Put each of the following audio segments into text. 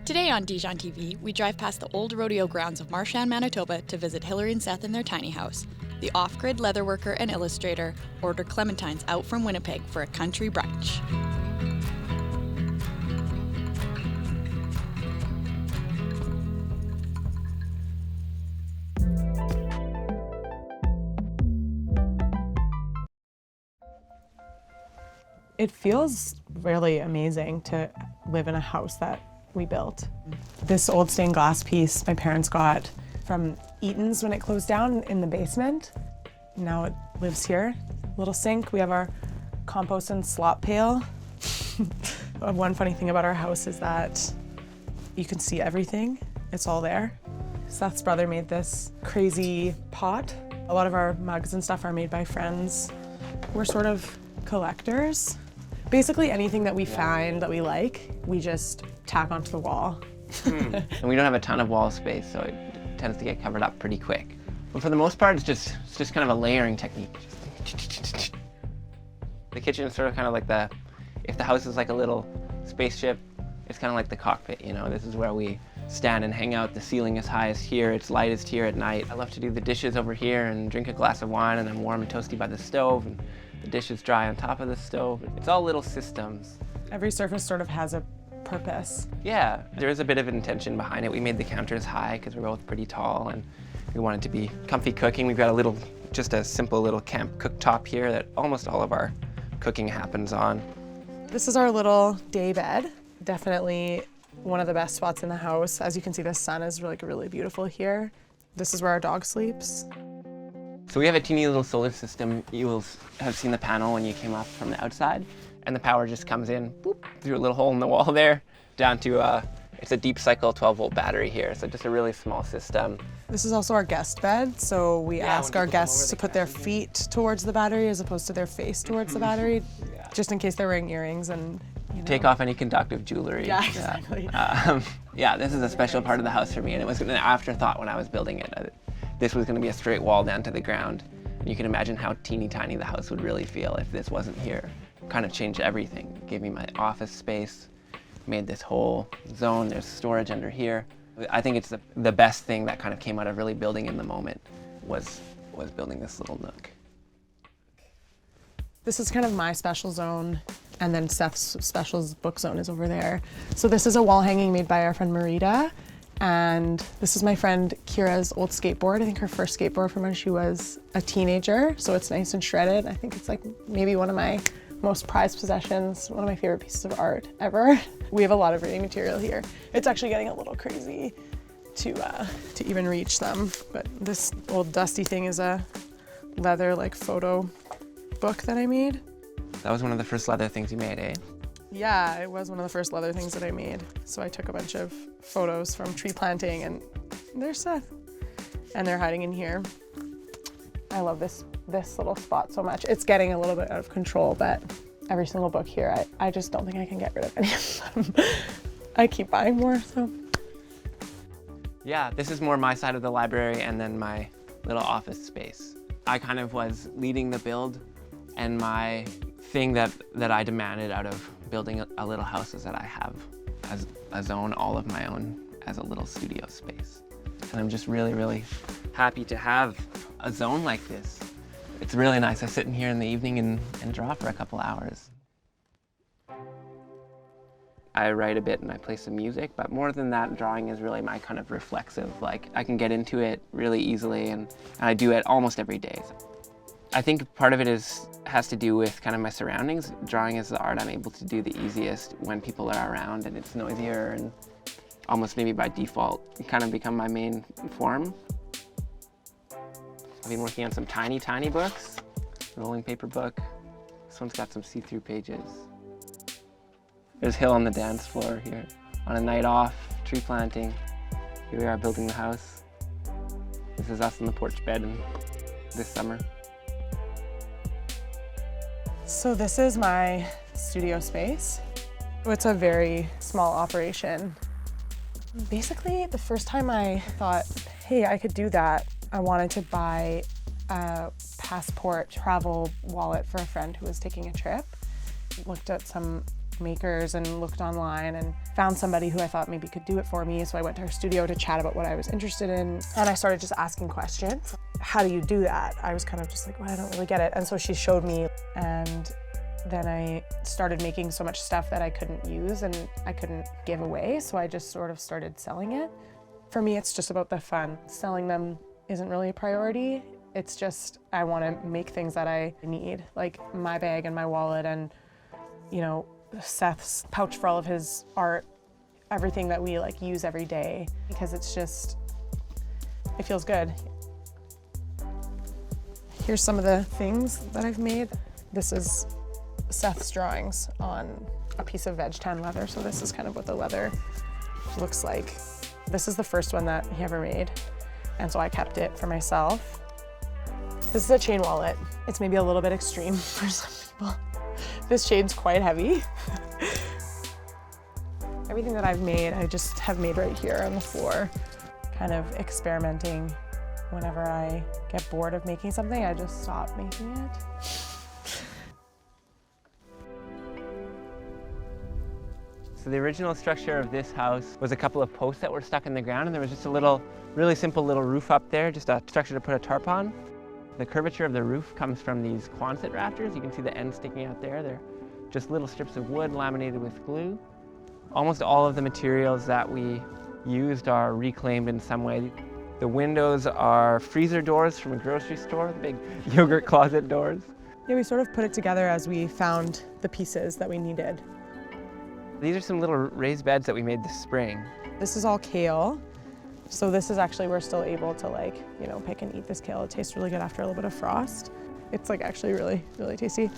Today on DIJON TV, we drive past the old rodeo grounds of Marchand, Manitoba to visit Hilary and Seth in their tiny house. The off-grid leatherworker and illustrator ordered Clementines out from Winnipeg for a country brunch. It feels really amazing to live in a house that we built. This old stained glass piece my parents got from Eaton's when it closed down in the basement. Now it lives here. Little sink, we have our compost and slop pail. One funny thing about our house is that you can see everything. It's all there. Seth's brother made this crazy pot. A lot of our mugs and stuff are made by friends. We're sort of collectors. Basically anything that we find that we like, we just tack onto the wall. And we don't have a ton of wall space, so it tends to get covered up pretty quick. But for the most part, it's just kind of a layering technique. The kitchen is sort of kind of like if the house is like a little spaceship, it's kind of like the cockpit, you know? This is where we stand and hang out. The ceiling is highest here, it's lightest here at night. I love to do the dishes over here and drink a glass of wine, and I'm warm and toasty by the stove, and the dishes dry on top of the stove. It's all little systems. Every surface sort of has a purpose. Yeah, there is a bit of intention behind it. We made the counters high because we're both pretty tall and we wanted to be comfy cooking. We've got just a simple little camp cooktop here that almost all of our cooking happens on. This is our little day bed. Definitely one of the best spots in the house. As you can see, the sun is really beautiful here. This is where our dog sleeps. So we have a teeny little solar system. You will have seen the panel when you came up from the outside, and the power just comes in boop, through a little hole in the wall there, down to it's a deep cycle 12-volt battery here, so just a really small system. This is also our guest bed, so we ask our guests to put their feet towards the battery as opposed to their face towards the battery, just in case they're wearing earrings and, you know. Take off any conductive jewelry. Yeah, exactly. Yeah, this is a special part of the house for me, and it was an afterthought when I was building it. This was going to be a straight wall down to the ground. And you can imagine how teeny tiny the house would really feel if this wasn't here. Kind of changed everything. It gave me my office space, made this whole zone. There's storage under here. I think it's the best thing that kind of came out of really building in the moment was building this little nook. This is kind of my special zone, and then Seth's special book zone is over there. So this is a wall hanging made by our friend Marita. And this is my friend Kira's old skateboard. I think her first skateboard from when she was a teenager. So it's nice and shredded. I think it's like maybe one of my most prized possessions, one of my favorite pieces of art ever. We have a lot of reading material here. It's actually getting a little crazy to even reach them. But this old dusty thing is a leather photo book that I made. That was one of the first leather things you made, eh? Yeah, it was one of the first leather things that I made. So I took a bunch of photos from tree planting, and there's Seth. And they're hiding in here. I love this little spot so much. It's getting a little bit out of control, but every single book here, I just don't think I can get rid of any of them. I keep buying more, so. Yeah, this is more my side of the library and then my little office space. I kind of was leading the build, and my thing that I demanded out of building a little house is that I have a zone all of my own as a little studio space. And I'm just really happy to have a zone like this. It's really nice. I sit in here in the evening and draw for a couple hours. I write a bit and I play some music, but more than that, drawing is really my kind of reflexive. I can get into it really easily, and I do it almost every day. I think part of it has to do with kind of my surroundings. Drawing is the art I'm able to do the easiest when people are around and it's noisier, and almost maybe by default kind of become my main form. I've been working on some tiny books. Rolling paper book. This one's got some see-through pages. There's Hill on the dance floor here. On a night off, tree planting. Here we are building the house. This is us on the porch bed this summer. So this is my studio space. It's a very small operation. Basically, the first time I thought, hey, I could do that, I wanted to buy a passport travel wallet for a friend who was taking a trip. Looked at some makers and looked online and found somebody who I thought maybe could do it for me. So I went to her studio to chat about what I was interested in. And I started just asking questions. How do you do that? I was kind of just like, well, I don't really get it. And so she showed me, and then I started making so much stuff that I couldn't use and I couldn't give away. So I just sort of started selling it. For me, it's just about the fun. Selling them isn't really a priority. It's just, I want to make things that I need, like my bag and my wallet and, you know, Seth's pouch for all of his art, everything that we like use every day, because it's just, it feels good. Here's some of the things that I've made. This is Seth's drawings on a piece of veg tan leather. So this is kind of what the leather looks like. This is the first one that he ever made. And so I kept it for myself. This is a chain wallet. It's maybe a little bit extreme for some people. This chain's quite heavy. Everything that I've made, I just have made right here on the floor, kind of experimenting. Whenever I get bored of making something, I just stop making it. So the original structure of this house was a couple of posts that were stuck in the ground, and there was just a little, really simple little roof up there, just a structure to put a tarp on. The curvature of the roof comes from these Quonset rafters. You can see the ends sticking out there. They're just little strips of wood laminated with glue. Almost all of the materials that we used are reclaimed in some way. The windows are freezer doors from a grocery store, the big yogurt closet doors. Yeah, we sort of put it together as we found the pieces that we needed. These are some little raised beds that we made this spring. This is all kale. So this is actually, we're still able to like, you know, pick and eat this kale. It tastes really good after a little bit of frost. It's like actually really, really tasty.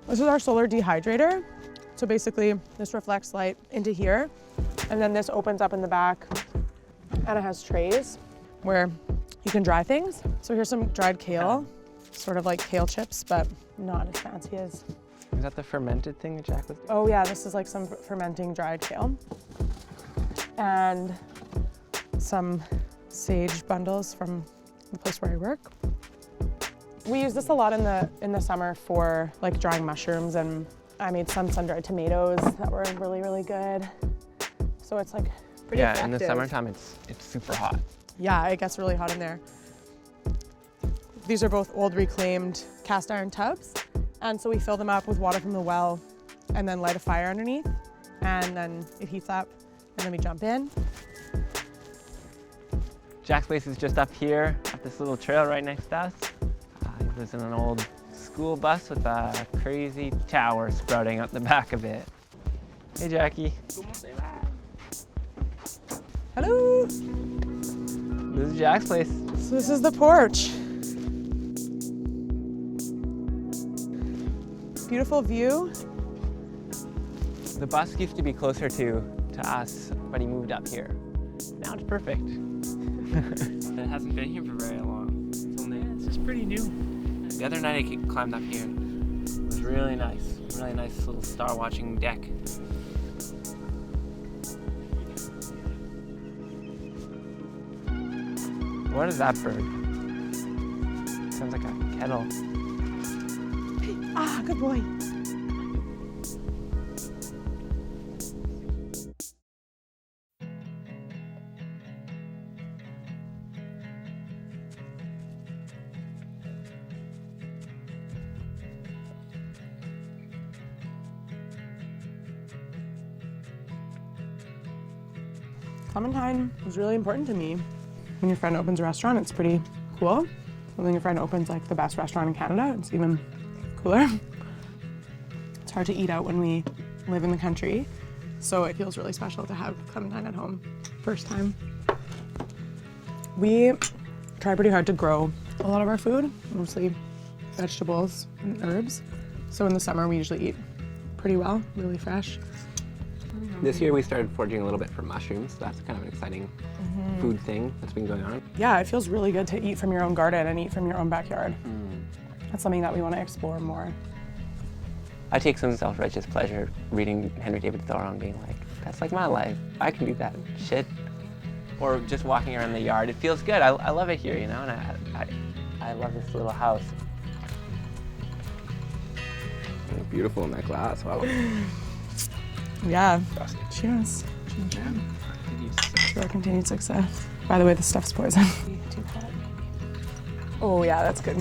This is our solar dehydrator. So basically this reflects light into here, and then this opens up in the back, and it has trays where you can dry things. So here's some dried kale, sort of like kale chips, but not as fancy as. Is that the fermented thing that Jack was doing? Oh yeah, this is like some fermenting dried kale. And some sage bundles from the place where I work. We use this a lot in the summer for like drying mushrooms, and I made some sun-dried tomatoes that were really, really good. So it's like pretty effective. In the summertime it's super hot. Yeah, it gets really hot in there. These are both old reclaimed cast iron tubs. And so we fill them up with water from the well and then light a fire underneath, and then it heats up, and then we jump in. Jack's place is just up here, up this little trail right next to us. He lives in an old school bus with a crazy tower sprouting out the back of it. Hey, Jackie. Hello. This is Jack's place. So this is the porch. Beautiful view. The bus used to be closer to us, but he moved up here. Now it's perfect. It hasn't been here for very long. It's just pretty new. The other night I climbed up here. It was really nice. Really nice little star watching deck. What is that bird? Sounds like a kettle. Ah, good boy. Clementine is really important to me. When your friend opens a restaurant, it's pretty cool. When your friend opens like the best restaurant in Canada, it's even cooler. It's hard to eat out when we live in the country, so it feels really special to have Clementine at home. First time. We try pretty hard to grow a lot of our food, mostly vegetables and herbs. So in the summer, we usually eat pretty well, really fresh. This year we started foraging a little bit for mushrooms. So that's kind of an exciting food thing that's been going on. Yeah, it feels really good to eat from your own garden and eat from your own backyard. That's something that we want to explore more. I take some self-righteous pleasure reading Henry David Thoreau and being like, that's like my life. I can do that shit. Or just walking around the yard. It feels good. I love it here, you know, and I love this little house. Beautiful in that glass. Wow. Yeah. Cheers. To our continued success. By the way, the stuff's poison. Oh yeah, that's good.